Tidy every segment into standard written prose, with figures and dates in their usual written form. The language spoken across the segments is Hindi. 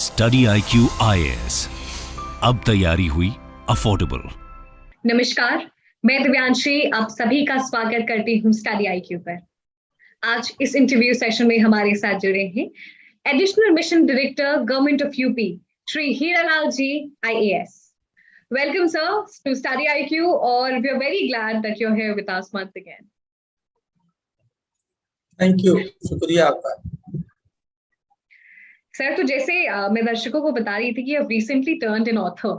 स्टडी IQ IAS, अब तैयारी हुई अफोर्डेबल। नमस्कार, मैं दिव्यांशी आप सभी का स्वागत करती हूँ स्टडी IQ पर। आज इस इंटरव्यू सेशन में हमारे साथ जुड़े हैं additional mission director government of UP Shri Hiralal ji IAS। Welcome sir to study IQ और we are very glad that you are here with us once again. Thank you, शुक्रिया आपका। सर, तो जैसे मैं दर्शकों को बता रही थी कि recently turned an author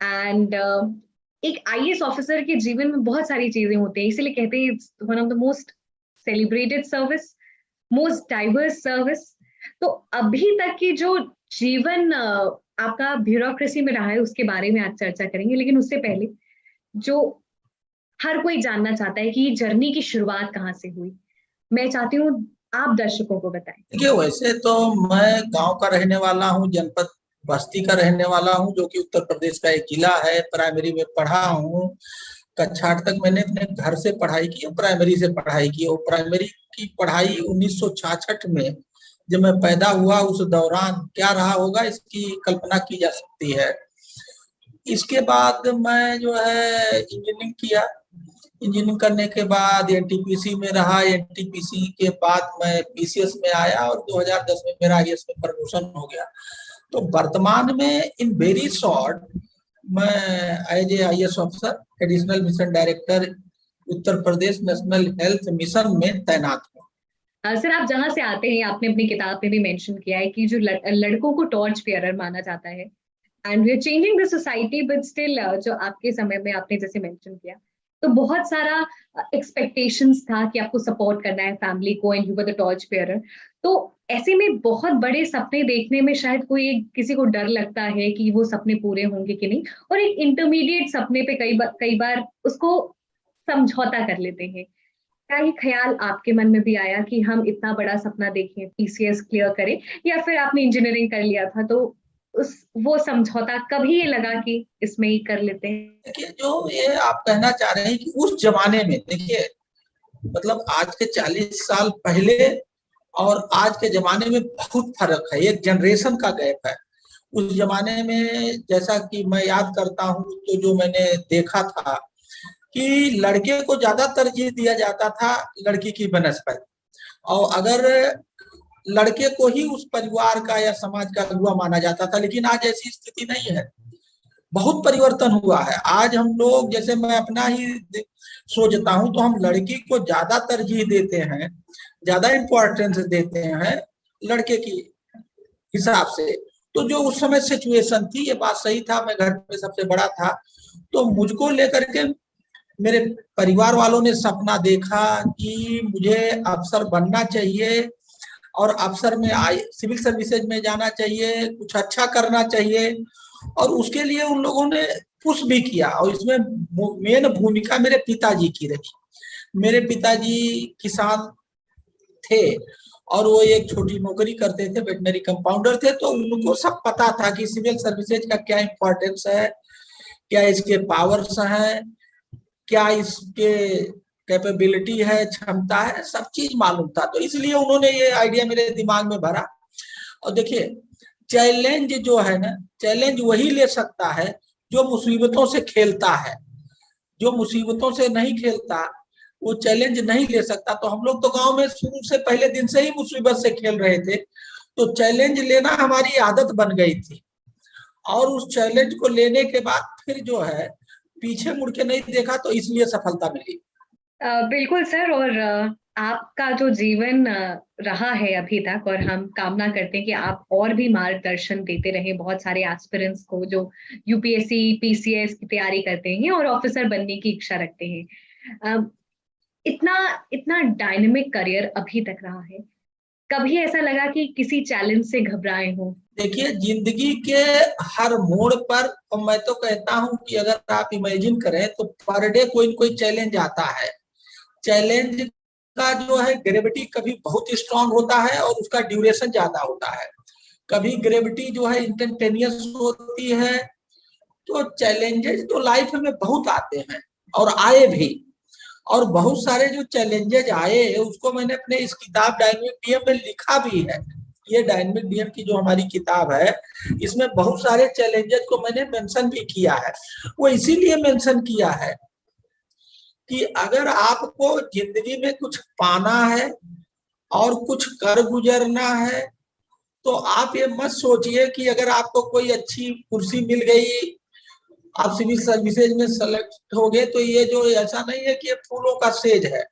and एक IAS ऑफिसर के जीवन में बहुत सारी चीजें होती हैं, इसीलिए कहते हैं it's one of the most celebrated service, most diverse service. तो अभी तक की जो जीवन आपका ब्यूरोक्रेसी में रहा है उसके बारे में आज चर्चा करेंगे, लेकिन उससे पहले जो हर कोई जानना चाहता है कि ये जर्नी की शुरुआत कहाँ से हुई, मैं चाहती हूँ आप दर्शकों को बताएं। देखिए, वैसे तो मैं गांव का रहने वाला हूं, जनपद बस्ती का रहने वाला हूं, जो कि उत्तर प्रदेश का एक जिला है। प्राइमरी में पढ़ा हूं, कक्षा 8 तक मैंने अपने घर से पढ़ाई की और प्राइमरी से पढ़ाई की। और प्राइमरी की पढ़ाई 1966 में जब मैं पैदा हुआ, उस दौरान क्या रहा होगा इसकी कल्पना की जा सकती है। इसके बाद मैं जो है इंजीनियरिंग किया। इंजीनियरिंग करने के बाद NTPC में रहा। NTPC के बाद मैं PCS में आया और 2010 में मेरा IAS में प्रमोशन हो गया। तो वर्तमान में इन वेरी शॉर्ट मैं as a IAS officer additional mission director Uttar Pradesh national health mission में तैनात हूँ। सर, आप जहां से आते हैं आपने अपनी किताब में भी मेंशन किया है कि जो लड़कों को टॉर्च बेयरर माना जाता है and we are changing the society, but still जो आपके समय में आपने जैसे मेंशन किया तो बहुत सारा एक्सपेक्टेशंस था कि आपको सपोर्ट करना है फैमिली को and you were the torch bearer. तो ऐसे में बहुत बड़े सपने देखने में शायद किसी को डर लगता है कि वो सपने पूरे होंगे कि नहीं, और एक इंटरमीडिएट सपने पे कई बार उसको समझौता कर लेते हैं। क्या ये ख्याल आपके मन में भी आया कि हम इतना बड़ा सपना देखें, PCS क्लियर करें, या फिर आपने इंजीनियरिंग कर लिया था तो वो समझौता कभी ये लगा कि इसमें ही कर लेते हैं? देखिए, जो ये आप कहना चाह रहे हैं कि उस जमाने में, देखिए मतलब आज के 40 साल पहले और आज के जमाने में बहुत फर्क है, एक जनरेशन का गैप है। उस जमाने में जैसा कि मैं याद करता हूँ तो जो मैंने देखा था कि लड़के को ज्यादा तरजीह दिया जाता था लड़की की बनस्पत, और अगर लड़के को ही उस परिवार का या समाज का अगुआ माना जाता था। लेकिन आज ऐसी स्थिति नहीं है, बहुत परिवर्तन हुआ है। आज हम लोग, जैसे मैं अपना ही सोचता हूं, तो हम लड़की को ज्यादा तरजीह देते हैं, ज्यादा इंपॉर्टेंस देते हैं लड़के की हिसाब से। तो जो उस समय सिचुएशन थी, ये बात सही था, मैं घर में सबसे बड़ा था, तो मुझको लेकर के मेरे परिवार वालों ने सपना देखा कि मुझे अफसर बनना चाहिए और अफसर में सिविल सर्विसेज में जाना चाहिए, कुछ अच्छा करना चाहिए। और उसके लिए उन लोगों ने पुश भी किया, और इसमें मेन भूमिका मेरे पिताजी की रही। मेरे पिताजी किसान थे और वो एक छोटी नौकरी करते थे, वेटनरी कंपाउंडर थे। तो उनको सब पता था कि सिविल सर्विसेज का क्या इंपॉर्टेंस है, क्या इसके पावर्स हैं, क्या इसके कैपेबिलिटी है, क्षमता है, सब चीज मालूम था। तो इसलिए उन्होंने ये आइडिया मेरे दिमाग में भरा। और देखिए, चैलेंज जो है ना, चैलेंज वही ले सकता है जो मुसीबतों से खेलता है। जो मुसीबतों से नहीं खेलता वो चैलेंज नहीं ले सकता। तो हम लोग तो गांव में शुरू से पहले दिन से ही मुसीबत से खेल रहे थे, तो चैलेंज लेना हमारी आदत बन गई थी। और उस चैलेंज को लेने के बाद फिर जो है पीछे मुड़ के नहीं देखा, तो इसलिए सफलता मिली। बिल्कुल सर, और आपका जो जीवन रहा है अभी तक, और हम कामना करते हैं कि आप और भी मार्गदर्शन देते रहें बहुत सारे एस्पिरेंट्स को जो UPSC PCS की तैयारी करते हैं और ऑफिसर बनने की इच्छा रखते हैं। इतना इतना डायनेमिक करियर अभी तक रहा है, कभी ऐसा लगा कि किसी चैलेंज से घबराए हो? देखिए, जिंदगी के हर मोड़ पर, और मैं तो कहता हूं कि अगर आप इमेजिन करें तो पर डे कोई न कोई चैलेंज आता है। चैलेंज का जो है ग्रेविटी कभी बहुत स्ट्रांग होता है और उसका ड्यूरेशन ज्यादा होता है, कभी ग्रेविटी जो है इंस्टेंटेनियस होती है। तो चैलेंजेस तो लाइफ में बहुत आते हैं और आए भी, और बहुत सारे जो चैलेंजेस आए उसको मैंने अपने इस किताब डायरी में लिखा भी है। ये डायनेमिक डीएम की जो हमारी किताब है, इसमें बहुत सारे चैलेंजेस को मैंने मेंशन भी किया है। वो इसीलिए मेंशन किया है कि अगर आपको जिंदगी में कुछ पाना है और कुछ कर गुजरना है, तो आप ये मत सोचिए कि अगर आपको कोई अच्छी कुर्सी मिल गई, आप सिविल सर्विसेज में सेलेक्ट हो गए, तो ये जो ऐसा नहीं है कि ये फूलों का सेज है,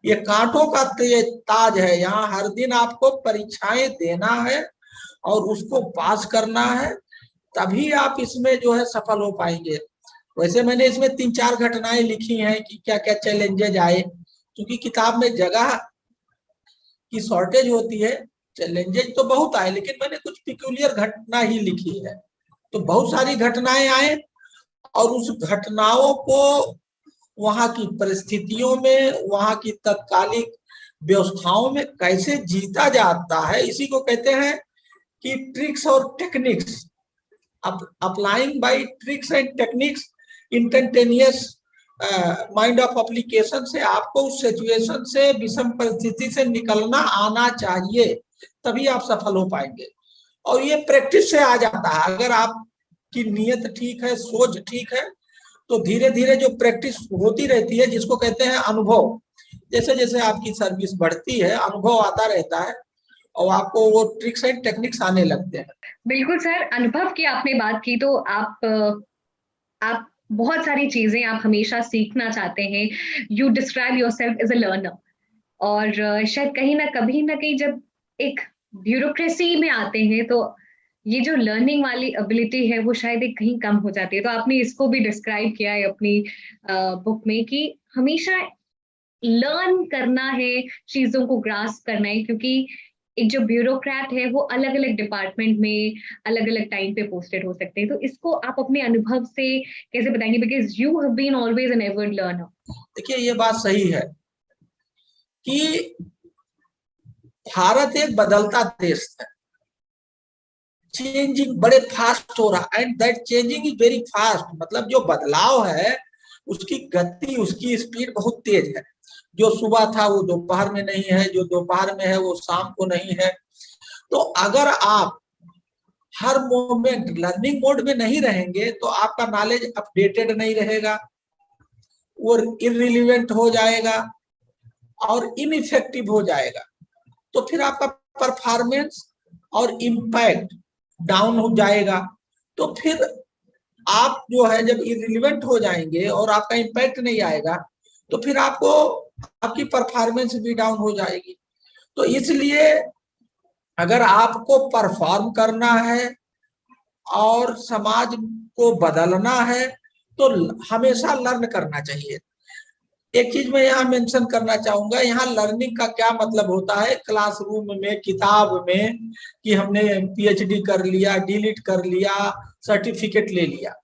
ये कांटों का ताज है। यहाँ हर दिन आपको परीक्षाएं देना है और उसको पास करना है, तभी आप इसमें जो है सफल हो पाएंगे। वैसे मैंने इसमें 3-4 घटनाएं लिखी हैं कि क्या क्या चैलेंजेज आए, क्योंकि किताब में जगह की शॉर्टेज होती है। चैलेंजेज तो बहुत आए, लेकिन मैंने कुछ पिक्यूलियर घटना ही लिखी है। तो बहुत सारी घटनाएं आए और उस घटनाओं को वहां की परिस्थितियों में, वहां की तत्कालिक व्यवस्थाओं में कैसे जीता जाता है, इसी को कहते हैं कि ट्रिक्स और techniques, applying by tricks and techniques instantaneous mind of application से आपको उस सिचुएशन से, विषम परिस्थिति से निकलना आना चाहिए, तभी आप सफल हो पाएंगे। और ये प्रैक्टिस से आ जाता है। अगर आपकी नीयत ठीक है, सोच ठीक है, तो धीरे धीरे जो प्रैक्टिस होती रहती है, जिसको कहते हैं अनुभव, जैसे जैसे आपकी सर्विस बढ़ती है, अनुभव आता रहता है और आपको वो ट्रिक्स एंड टेक्निक्स आने लगते हैं। बिल्कुल सर, अनुभव की आपने बात की, तो आप बहुत सारी चीजें आप हमेशा सीखना चाहते हैं। You describe yourself as a learner, और शायद कहीं ना कहीं जब एक ब्यूरोक्रेसी में आते हैं, तो ये जो लर्निंग वाली एबिलिटी है वो शायद एक कहीं कम हो जाती है। तो आपने इसको भी डिस्क्राइब किया है अपनी बुक में कि हमेशा लर्न करना है, चीजों को ग्रास्प करना है, क्योंकि एक जो ब्यूरोक्रेट है वो अलग अलग डिपार्टमेंट में अलग अलग टाइम पे पोस्टेड हो सकते हैं। तो इसको आप अपने अनुभव से कैसे बताएंगे, because you have been always an avid learner. देखिए, ये बात सही है कि भारत एक बदलता देश है, चेंजिंग बड़े फास्ट हो रहा, and that changing is very fast. मतलब जो बदलाव है उसकी गति, उसकी स्पीड बहुत तेज है। जो सुबह था वो दोपहर में नहीं है, जो दोपहर में है वो शाम को नहीं है। तो अगर आप हर मोमेंट लर्निंग मोड में नहीं रहेंगे, तो आपका नॉलेज अपडेटेड नहीं रहेगा, वो इररिलेवेंट हो जाएगा और इनइफेक्टिव हो जाएगा। तो फिर आपका परफॉर्मेंस और इम्पैक्ट डाउन हो जाएगा। तो फिर आप जो है जब इररिलेवेंट हो जाएंगे और आपका इम्पैक्ट नहीं आएगा, तो फिर आपको आपकी परफॉर्मेंस भी डाउन हो जाएगी। तो इसलिए अगर आपको परफॉर्म करना है और समाज को बदलना है, तो हमेशा लर्न करना चाहिए। एक चीज मैं यहाँ मेंशन करना चाहूंगा, यहाँ लर्निंग का क्या मतलब होता है क्लासरूम में, किताब में, कि हमने पीएचडी कर लिया, डीलिट कर लिया, सर्टिफिकेट ले लिया।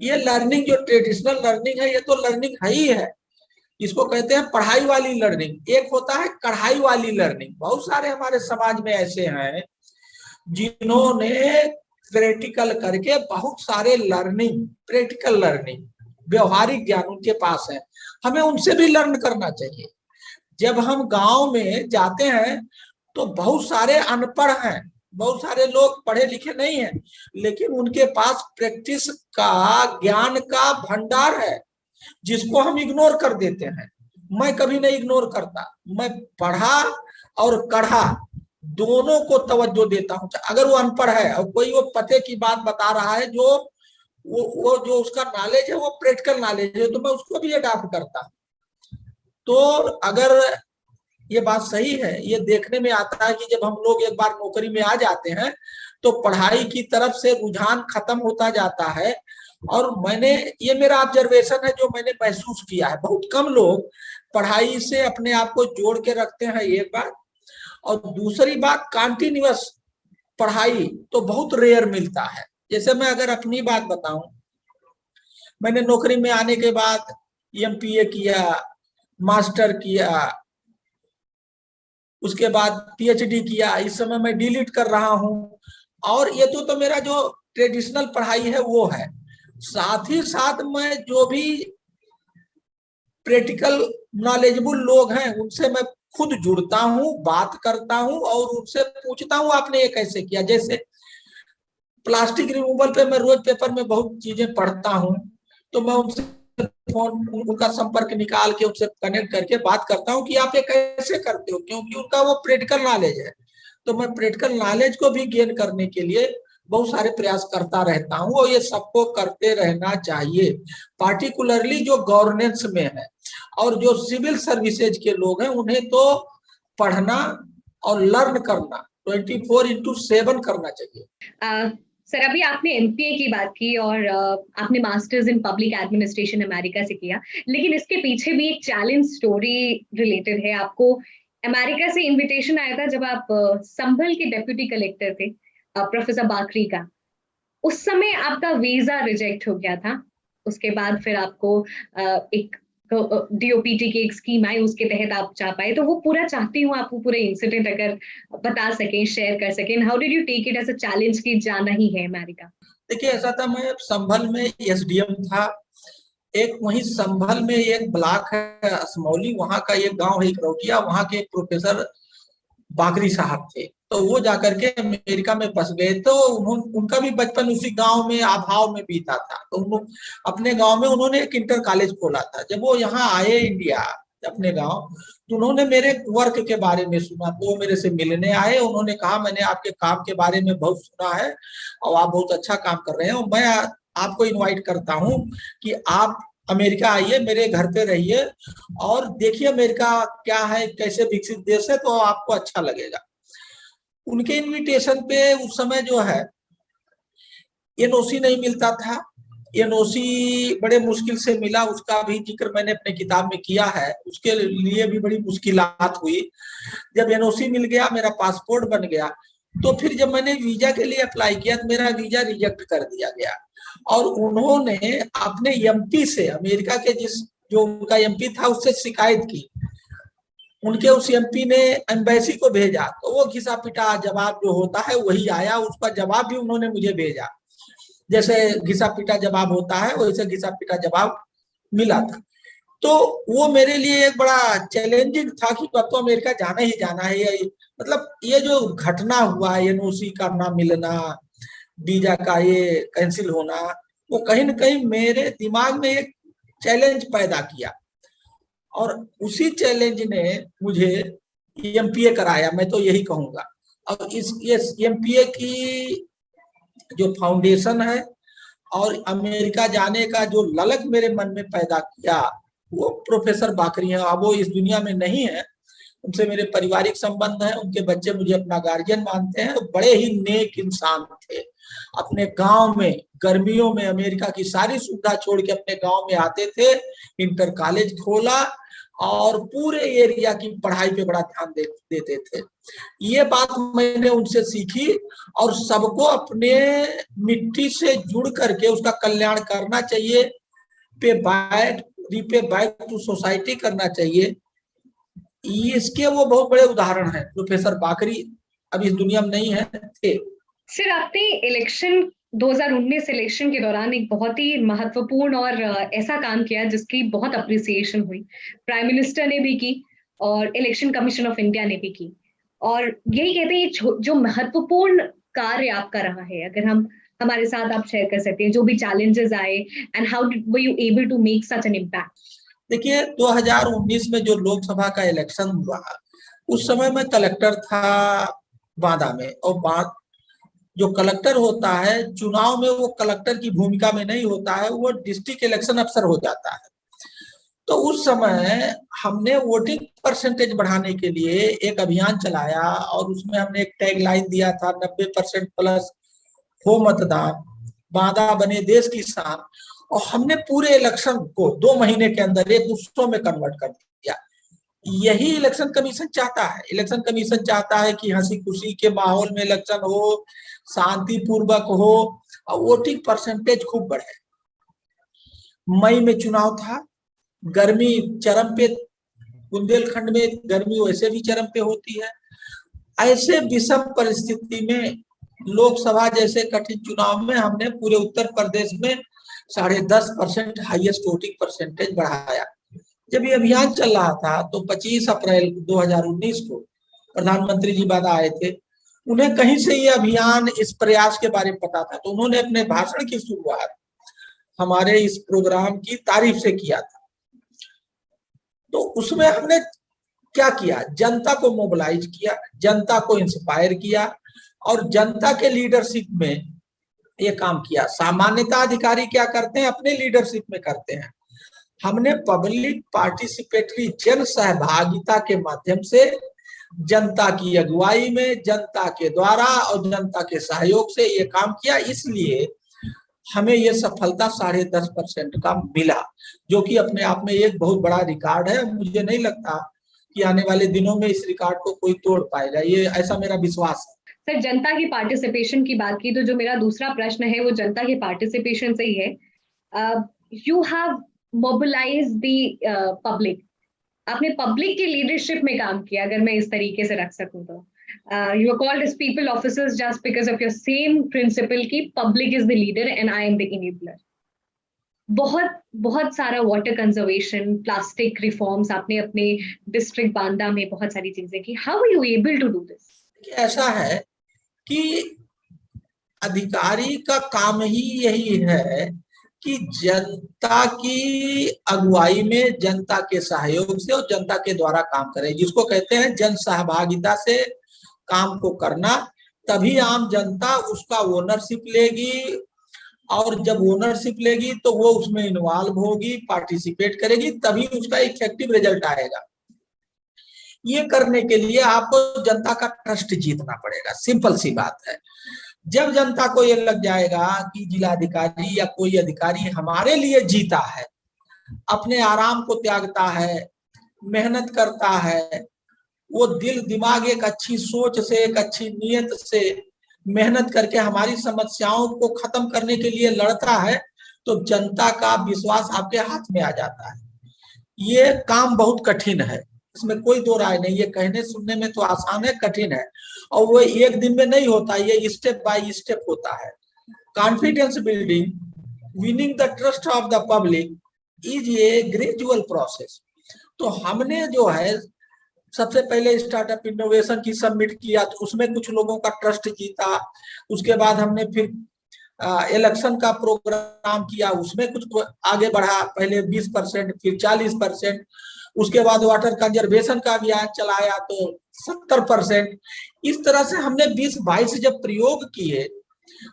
ये लर्निंग जो ट्रेडिशनल लर्निंग है, ये तो लर्निंग है ही है। इसको कहते हैं पढ़ाई वाली लर्निंग। एक होता है कढ़ाई वाली लर्निंग। बहुत सारे हमारे समाज में ऐसे हैं जिन्होंने प्रैक्टिकल करके बहुत सारे लर्निंग, प्रैक्टिकल लर्निंग, व्यवहारिक ज्ञान उनके पास है। हमें उनसे भी लर्न करना चाहिए। जब हम गांव में जाते हैं तो बहुत सारे अनपढ़ हैं, बहुत सारे लोग पढ़े लिखे नहीं हैं, लेकिन उनके पास प्रैक्टिस का, ज्ञान का भंडार है, जिसको हम इग्नोर कर देते हैं। मैं कभी नहीं इग्नोर करता, मैं पढ़ा और कढ़ा दोनों को तवज्जो देता हूं। अगर वो अनपढ़ है और कोई वो पते की बात बता रहा है, जो वो जो उसका नॉलेज है वो प्रैक्टिकल नॉलेज है, तो मैं उसको भी अडॉप्ट करता हूं। तो अगर ये बात सही है, ये देखने में आता है कि जब हम लोग एक बार नौकरी में आ जाते हैं तो पढ़ाई की तरफ से रुझान खत्म होता जाता है। और ये मेरा ऑब्जर्वेशन है, जो मैंने महसूस किया है, बहुत कम लोग पढ़ाई से अपने आप को जोड़ के रखते हैं, एक बात। और दूसरी बात, कॉन्टिन्यूअस पढ़ाई तो बहुत रेयर मिलता है। जैसे मैं अगर अपनी बात बताऊं, मैंने नौकरी में आने के बाद एमपीए किया, मास्टर किया, उसके बाद पीएचडी किया, इस समय मैं डीलिट कर रहा हूं। और ये तो मेरा जो ट्रेडिशनल पढ़ाई है वो है। साथ ही साथ मैं जो भी प्रैक्टिकल नॉलेजेबल लोग हैं उनसे मैं खुद जुड़ता हूँ, बात करता हूँ और उनसे पूछता हूँ आपने ये कैसे किया। जैसे प्लास्टिक रिमूवल पे मैं रोज पेपर में बहुत चीजें पढ़ता हूँ, तो मैं उनसे फोन उनका संपर्क निकाल के उनसे कनेक्ट करके बात करता हूँ कि आप ये कैसे करते हो, क्योंकि उनका वो प्रैक्टिकल नॉलेज है। तो मैं प्रैक्टिकल नॉलेज को भी गेन करने के लिए बहुत सारे प्रयास करता रहता हूँ और ये सबको करते रहना चाहिए, पार्टिकुलरली जो गवर्नेंस में है और जो सिविल सर्विसेज के लोग हैं उन्हें तो पढ़ना और लर्न करना 24/7 करना चाहिए। सर अभी आपने एमपीए की बात की और आपने masters in public administration America से किया, लेकिन इसके पीछे भी एक चैलेंज स्टोरी रिलेटेड है। आपको अमेरिका से इनविटेशन आया था जब आप संभल के डेप्यूटी कलेक्टर थे, प्रोफेसर बाकरी का। उस समय आपका वीजा रिजेक्ट हो गया था। उसके बाद फिर आपको एक डीओपीटी की एक स्कीम आई, उसके तहत आप जा पाए। तो वो पूरा चाहती हूँ आप वो पूरे इंसिडेंट अगर बता सकें, शेयर कर सकें। How did you take it as a challenge कि जाना ही है अमेरिका? देखिए ऐसा था, मैं संभल में एसडीएम था। एक वहीं संभल में एक ब्लॉक है असमौली, वहां का एक गांव है इकरौटिया, वहां के एक प्रोफेसर बाकरी साहब थे। तो वो जाकर के अमेरिका में बस गए, तो उनका भी बचपन उसी गांव में अभाव में बीता था। तो अपने गांव में उन्होंने एक इंटर कॉलेज खोला था। जब वो यहाँ आए इंडिया अपने गांव, तो उन्होंने मेरे वर्क के बारे में सुना, तो वो मेरे से मिलने आए। उन्होंने कहा मैंने आपके काम के बारे में बहुत सुना है और आप बहुत अच्छा काम कर रहे हैं, और मैं आपको इनवाइट करता हूँ कि आप अमेरिका आइए, मेरे घर पे रहिए और देखिए अमेरिका क्या है, कैसे विकसित देश है, तो आपको अच्छा लगेगा। उनके इनविटेशन पे उस समय जो है एनओसी नहीं मिलता था। एनओसी बड़े मुश्किल से मिला, उसका भी जिक्र मैंने अपने किताब में किया है। उसके लिए भी बड़ी मुश्किलात हुई। जब एनओसी मिल गया, मेरा पासपोर्ट बन गया, तो फिर जब मैंने वीजा के लिए अप्लाई किया तो मेरा वीजा रिजेक्ट कर दिया गया। और उन्होंने अपने एमपी से, अमेरिका के जो उनका एमपी था उससे शिकायत की। उनके उस एमपी ने एम्बेसी को भेजा, तो वो घिसा पिटा जवाब जो होता है वही आया। उसका जवाब भी उन्होंने मुझे भेजा, जैसे घिसा पिटा जवाब होता है वैसे घिसा पिटा जवाब मिला था। तो वो मेरे लिए एक बड़ा चैलेंजिंग था कि अब तो अमेरिका जाना ही जाना है। मतलब ये जो घटना हुआ, एनओसी का ना मिलना, वीजा का ये कैंसिल होना, वो कहीं ना कहीं मेरे दिमाग में एक चैलेंज पैदा किया। और उसी चैलेंज ने मुझे एमपीए कराया, मैं तो यही कहूंगा। और इस एमपीए की जो फाउंडेशन है और अमेरिका जाने का जो ललक मेरे मन में पैदा किया, वो प्रोफेसर बाकरी हैं। अब वो इस दुनिया में नहीं है, उनसे मेरे पारिवारिक संबंध हैं, उनके बच्चे मुझे अपना गार्जियन मानते हैं। बड़े ही नेक इंसान थे। अपने गांव में गर्मियों में अमेरिका की सारी सुविधा छोड़ के अपने गांव में आते थे, इंटर कॉलेज खोला और पूरे एरिया की पढ़ाई पे बड़ा ध्यान देते थे। ये बात मैंने उनसे सीखी। और सबको अपने मिट्टी से जुड़ करके उसका कल्याण करना चाहिए, pay back repay back to society करना चाहिए। इसके वो बहुत बड़े उदाहरण हैं। प्रोफेसर बाकरी अब इस दुनिया में नहीं है, थे। सर आपने इलेक्शन 2019 इलेक्शन के दौरान एक बहुत ही महत्वपूर्ण और ऐसा काम किया जिसकी बहुत अप्रिसिएशन हुई। प्राइम मिनिस्टर ने भी की और इलेक्शन कमीशन ऑफ इंडिया ने भी की। और यही कहते हैं जो महत्वपूर्ण कार्य आपका रहा है, अगर हम हमारे साथ आप शेयर कर सकते हैं जो भी चैलेंजेस आए and how were you able to make such an impact? देखिए 2019 में जो लोकसभा का इलेक्शन हुआ, उस समय मैं कलेक्टर था बांदा में। और जो कलेक्टर होता है चुनाव में, वो कलेक्टर की भूमिका में नहीं होता है, वो डिस्ट्रिक्ट इलेक्शन अफसर हो जाता है। तो उस समय हमने वोटिंग परसेंटेज बढ़ाने के लिए एक अभियान चलाया और उसमें हमने एक टैगलाइन दिया था 90% प्लस हो मतदान, बांदा बने देश की शान। और हमने पूरे इलेक्शन को 2 महीने के अंदर एक उत्सव में कन्वर्ट कर दिया। यही इलेक्शन कमीशन चाहता है। इलेक्शन कमीशन चाहता है कि हंसी खुशी के माहौल में इलेक्शन हो, शांतिपूर्वक हो और वोटिंग परसेंटेज खूब बढ़े। मई में चुनाव था, गर्मी चरम पे, बुंदेलखंड में गर्मी वैसे भी चरम पे होती है। ऐसे विषम परिस्थिति में लोकसभा जैसे कठिन चुनाव में हमने पूरे उत्तर प्रदेश में 10.5% हाईएस्ट वोटिंग परसेंटेज बढ़ाया। जब ये अभियान चल रहा था तो 25 अप्रैल 2019 को प्रधानमंत्री जी बाद आए थे। उन्हें कहीं से ये अभियान, इस प्रयास के बारे में पता था, तो उन्होंने अपने भाषण की शुरुआत हमारे इस प्रोग्राम की तारीफ से किया था। तो उसमें हमने क्या किया, जनता को मोबिलाइज किया, जनता को इंस्पायर किया और जनता के लीडरशिप में ये काम किया। सामान्यतः अधिकारी क्या करते हैं, अपने लीडरशिप में करते हैं। हमने पब्लिक पार्टिसिपेटरी, जन सहभागिता के माध्यम से जनता की अगुवाई में, जनता के द्वारा और जनता के सहयोग से ये काम किया। इसलिए हमें ये सफलता 10.5% का मिला, जो कि अपने आप में एक बहुत बड़ा रिकॉर्ड है। मुझे नहीं लगता कि आने वाले दिनों में इस रिकॉर्ड को कोई तोड़ पाएगा, ये ऐसा मेरा विश्वास है। सर, जनता की पार्टिसिपेशन की बात की तो जो मेरा दूसरा प्रश्न है वो जनता की पार्टिसिपेशन से ही है। You have mobilise the public, आपने पब्लिक की लीडरशिप में काम किया, अगर मैं इस तरीके से रख सकूं तो। You are called as people officers just because of your same principle की public is the leader and I am the enabler. बहुत बहुत सारा वाटर कंजर्वेशन, प्लास्टिक रिफॉर्म्स आपने अपने डिस्ट्रिक्ट बांदा में बहुत सारी चीजें की। How are you able to do this? ऐसा है कि अधिकारी का काम ही यही है कि जनता की अगुवाई में, जनता के सहयोग से और जनता के द्वारा काम करे, जिसको कहते हैं जन सहभागिता से काम को करना। तभी आम जनता उसका ओनरशिप लेगी और जब ओनरशिप लेगी तो वो उसमें इन्वॉल्व होगी, पार्टिसिपेट करेगी, तभी उसका इफेक्टिव रिजल्ट आएगा। ये करने के लिए आपको जनता का ट्रस्ट जीतना पड़ेगा, सिंपल सी बात है। जब जनता को ये लग जाएगा कि जिलाधिकारी या कोई अधिकारी हमारे लिए जीता है, अपने आराम को त्यागता है, मेहनत करता है, वो दिल दिमाग एक अच्छी सोच से, एक अच्छी नीयत से मेहनत करके हमारी समस्याओं को खत्म करने के लिए लड़ता है, तो जनता का विश्वास आपके हाथ में आ जाता है। ये काम बहुत कठिन है, इसमें कोई दो राय नहीं। ये कहने सुनने में तो आसान है, कठिन है, और वो एक दिन में नहीं होता, ये स्टेप बाय स्टेप होता है। Confidence building, winning the trust of the public is a gradual process. तो हमने जो है सबसे पहले स्टार्टअप इनोवेशन की सबमिट किया, तो उसमें कुछ लोगों का ट्रस्ट जीता। उसके बाद हमने फिर इलेक्शन का प्रोग्राम किया, उसमें कुछ आगे बढ़ा, पहले 20%, फिर 40%। उसके बाद वाटर कंजर्वेशन का अभियान चलाया तो 70%। इस तरह से हमने 20-22 जब प्रयोग किए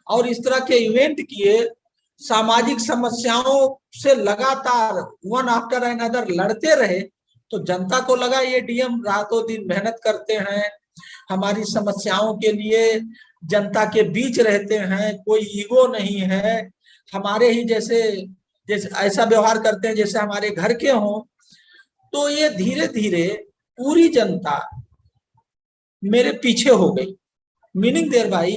और इस तरह के इवेंट किए, सामाजिक समस्याओं से लगातार वन आफ्टर अनदर लड़ते रहे, तो जनता को लगा ये डीएम रातों दिन मेहनत करते हैं, हमारी समस्याओं के लिए जनता के बीच रहते हैं, कोई ईगो नहीं है, हमारे ही जैसे ऐसा व्यवहार करते हैं जैसे हमारे घर के हों। तो ये धीरे धीरे पूरी जनता मेरे पीछे हो गई, मीनिंग देयर बाई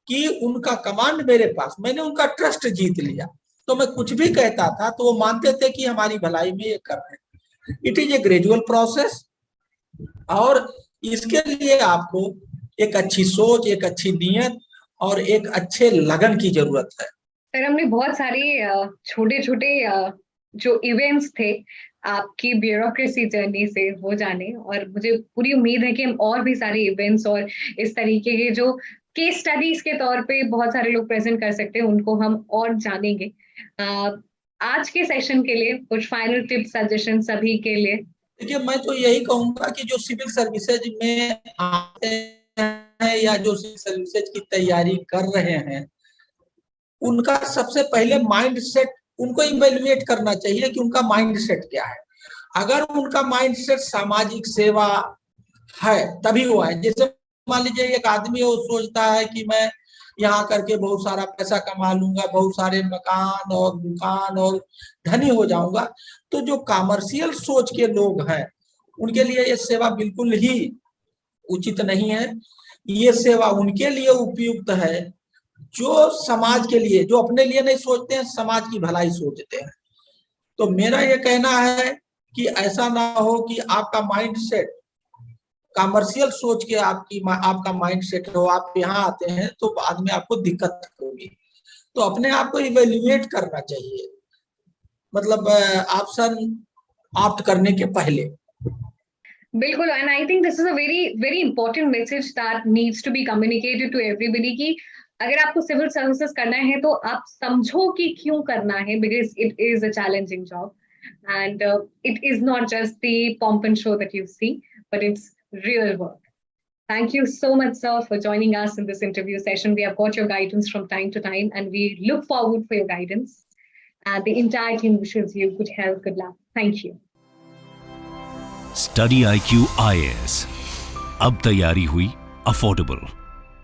कि उनका कमांड मेरे पास, मैंने उनका ट्रस्ट जीत लिया। तो मैं कुछ भी कहता था तो वो मानते थे कि हमारी भलाई में ये कर रहे हैं। It is a gradual process, और इसके लिए आपको एक अच्छी सोच, एक अच्छी नीयत और एक अच्छे लगन की जरूरत है। सर, हमने बहुत सारे छोटे छोटे जो इवेंट्स थे आपकी ब्यूरोक्रेसी जर्नी से हो जाने, और मुझे पूरी उम्मीद है कि हम और भी सारे इवेंट्स और इस तरीके के जो केस स्टडीज के तौर पे बहुत सारे लोग प्रेजेंट कर सकते हैं, उनको हम और जानेंगे। आज के सेशन के लिए कुछ फाइनल टिप्स, सजेशन सभी के लिए। देखिए, मैं तो यही कहूंगा कि जो सिविल सर्विसेज में आते हैं या जो सिविल सर्विसेज की तैयारी कर रहे हैं, उनका सबसे पहले माइंड सेट उनको इवेल्युएट करना चाहिए कि उनका माइंड सेट क्या है। अगर उनका माइंड सेट सामाजिक सेवा है तभी वो है। जैसे मान लीजिए एक आदमी वो सोचता है कि मैं यहाँ करके बहुत सारा पैसा कमा लूंगा, बहुत सारे मकान और दुकान और धनी हो जाऊंगा, तो जो कमर्शियल सोच के लोग हैं उनके लिए ये सेवा बिल्कुल ही उचित नहीं है। ये सेवा उनके लिए उपयुक्त है जो समाज के लिए, जो अपने लिए नहीं सोचते हैं, समाज की भलाई सोचते हैं। तो मेरा ये कहना है कि ऐसा ना हो कि आपका माइंड सेट कमर्शियल सोच के आपका माइंड सेट हो, आप यहाँ आते हैं तो बाद में आपको दिक्कत होगी। तो अपने आप को इवेल्युएट करना चाहिए, मतलब ऑप्शन ऑप्ट करने के पहले। बिल्कुल, and I think this is a very important message that needs to be communicated to everybody कि अगर आपको सिविल सर्विसेज करना है तो आप समझो कि क्यों करना है, because it is a challenging job and it is not just the pomp and show that you see, but it's real work. Thank you so much, sir, for joining us in this interview session. We have got your guidance from time to time, and we look forward for your guidance. And the entire team wishes you good health, good luck. Thank you. Study IQ IAS, अब तैयारी हुई अफोर्डेबल।